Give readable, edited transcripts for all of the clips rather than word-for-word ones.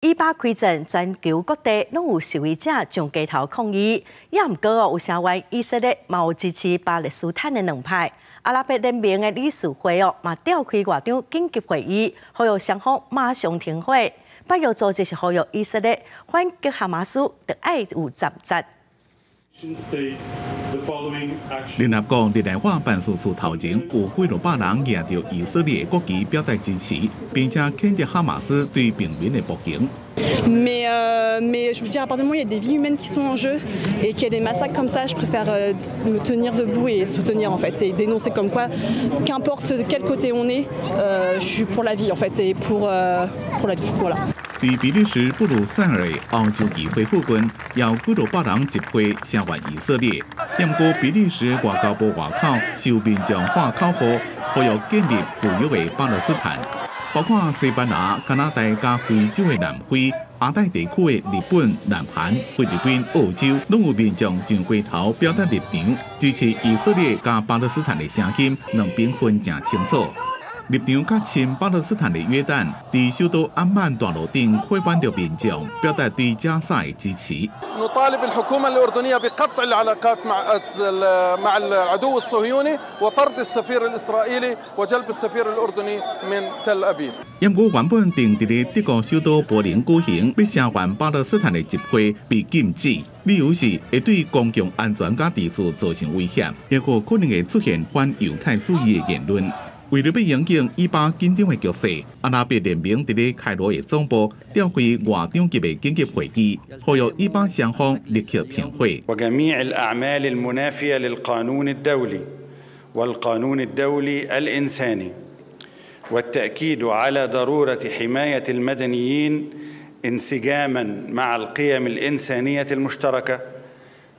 以巴开战，全球各地拢有示威者上街头抗议，也毋过有声援以色列嘛有支持巴勒斯坦的两派。阿拉伯联盟的理事会嘛召开外长紧急会议，呼吁双方马上停火。北约组织是呼吁以色列反击哈马斯，得爱有斩杀。 联合国日内瓦办事处头前有几多百人举着以色列国旗表达支持，并且谴责哈马斯对平民的暴行。Mais je veux dire, à partir du moment où il y a des vies humaines qui sont en jeu et qu'il y a des massacres comme ça, je préfère me tenir debout et soutenir en fait, et dénoncer comme quoi, qu'importe de quel côté on est, je suis pour la vie en fait, et pour la vie, voilà. 在比利时布鲁塞尔的欧洲议会附近，有几多百人集会声援以色列。不过，比利时外交部外口受民众喊口号，呼吁建立自由的巴勒斯坦。包括西班牙、加拿大加非洲的南非、亚太地区的日本、南韩、菲律宾、澳洲，拢有民众上街头表达立场，支持以色列加巴勒斯坦的声音，两边分正清楚。 立场较亲巴勒斯坦的约旦，在首都安曼大路顶挥办着民众，表达对加沙的支持。نطالب الحكومة الأردنية بقطع العلاقات مع العدو الصهيوني وطرد السفير الإسرائيلي وجلب السفير الأردني من تل أبيب。不过原本定伫德国首都柏林举行要声援巴勒斯坦的集会被禁止，理由是会对公共安全甲秩序造成威胁，也个可能会出现反犹太主义的言论。 为了要迎接以巴紧张的局势，阿拉伯联盟伫咧开罗的总部召开外长级的紧急会议，呼吁以巴双方立刻停火。وجميع الأعمال المنافية للقانون الدولي والقانون الدولي الإنساني والتأكيد على ضرورة حماية المدنيين انسجاما مع القيم الإنسانية المشتركة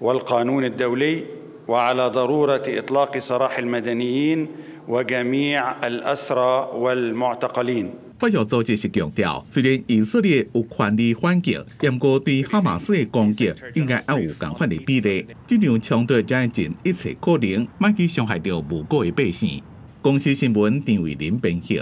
والقانون الدولي وعلى ضرورة إطلاق سراح المدنيين. وجميع الأسرى والمعتقلين。北约组织是强调，虽然以色列有权利反击，不过对哈马斯的攻击应该也有同款的比例。这场冲突将尽一切可能，莫去伤害到无辜的百姓。公司新闻张伟林编辑。